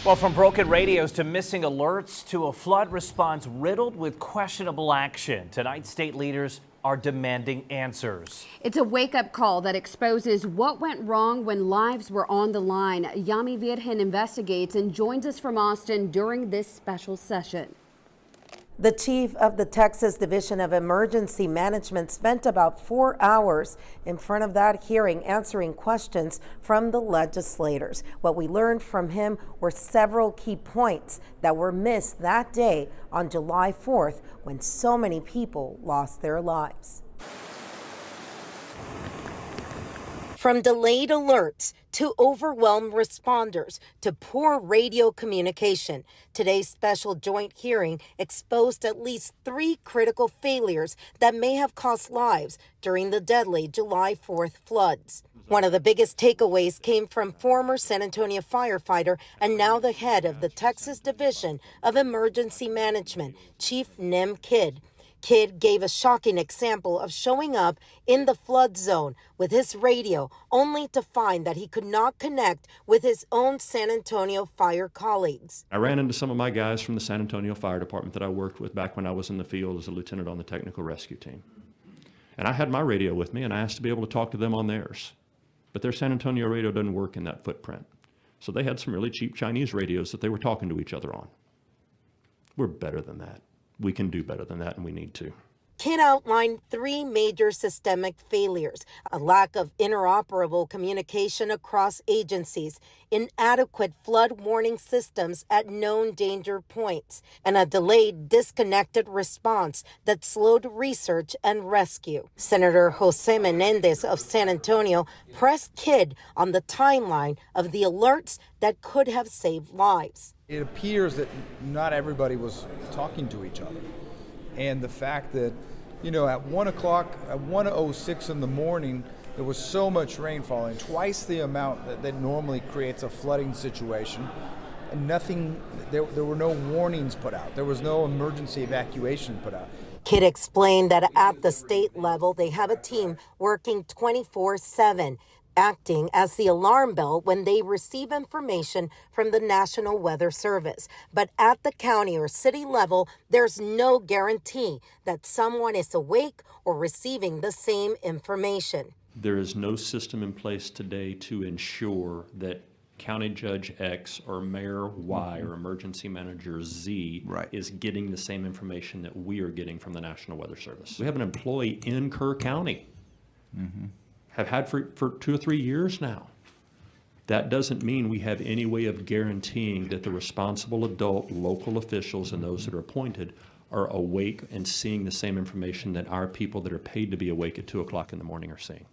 Well, from broken radios to missing alerts to a flood response riddled with questionable action, tonight state leaders are demanding answers. It's a wake-up call that exposes what went wrong when lives were on the line. Yami Virgen investigates and joins us from Austin during this special session. The chief of the Texas Division of Emergency Management spent about 4 hours in front of that hearing answering questions from the legislators. What we learned from him were several key points that were missed that day on July 4th when so many people lost their lives. From delayed alerts to overwhelmed responders to poor radio communication, today's special joint hearing exposed at least 3 critical failures that may have cost lives during the deadly July 4th floods. One of the biggest takeaways came from former San Antonio firefighter and now the head of the Texas Division of Emergency Management, Chief Nim Kidd. Kidd gave a shocking example of showing up in the flood zone with his radio only to find that he could not connect with his own San Antonio fire colleagues. I ran into some of my guys from the San Antonio Fire Department that I worked with back when I was in the field as a lieutenant on the technical rescue team. And I had my radio with me and I asked to be able to talk to them on theirs. But their San Antonio radio doesn't work in that footprint. So they had some really cheap Chinese radios that they were talking to each other on. We're better than that. We can do better than that, and we need to. Kidd outlined 3 major systemic failures: a lack of interoperable communication across agencies, inadequate flood warning systems at known danger points, and a delayed, disconnected response that slowed research and rescue. Senator Jose Menendez of San Antonio pressed Kidd on the timeline of the alerts that could have saved lives. It appears that not everybody was talking to each other. And the fact that, at 1 o'clock, at 1:06 in the morning, there was so much rain falling, twice the amount that normally creates a flooding situation. And there were no warnings put out. There was no emergency evacuation put out. Kidd explained that at the state level, they have a team working 24/7. Acting as the alarm bell when they receive information from the National Weather Service. But at the county or city level, there's no guarantee that someone is awake or receiving the same information. There is no system in place today to ensure that County Judge X or Mayor Y or Emergency Manager Z is getting the same information that we are getting from the National Weather Service. We have an employee in Kerr County. Have had for 2 or 3 years now. That doesn't mean we have any way of guaranteeing that the responsible adult local officials and those that are appointed are awake and seeing the same information that our people that are paid to be awake at 2 o'clock in the morning are seeing.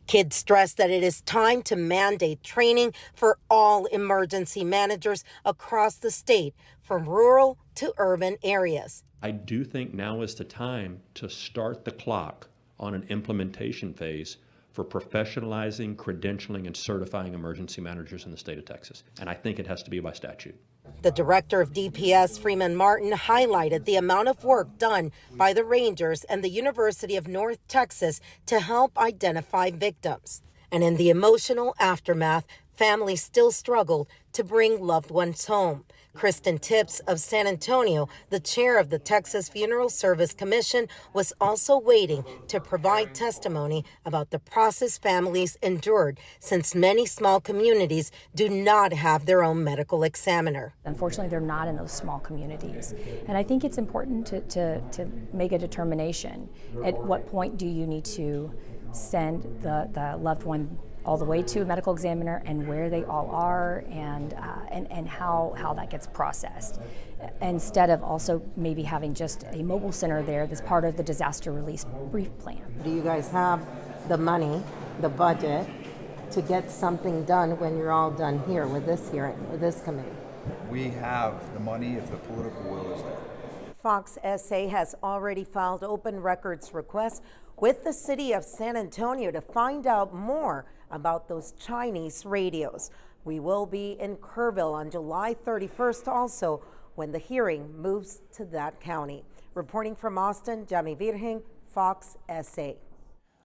Kidd stressed that it is time to mandate training for all emergency managers across the state, from rural to urban areas. I do think now is the time to start the clock on an implementation phase for professionalizing, credentialing, and certifying emergency managers in the state of Texas. And I think it has to be by statute. The director of DPS, Freeman Martin, highlighted the amount of work done by the Rangers and the University of North Texas to help identify victims. And in the emotional aftermath, families still struggled to bring loved ones home. Kristen Tips of San Antonio, the chair of the Texas Funeral Service Commission, was also waiting to provide testimony about the process families endured, since many small communities do not have their own medical examiner. Unfortunately, they're not in those small communities. And I think it's important to make a determination. At what point do you need to send the loved one all the way to a medical examiner, and where they all are, and how that gets processed, instead of also maybe having just a mobile center there that's part of the disaster release brief plan. Do you guys have the money, the budget, to get something done when you're all done here with this hearing, with this committee? We have the money if the political will is there. Fox SA has already filed open records requests with the city of San Antonio to find out more about those Chinese radios. We will be in Kerrville on July 31st also when the hearing moves to that county. Reporting from Austin, Yami Virgen, Fox SA.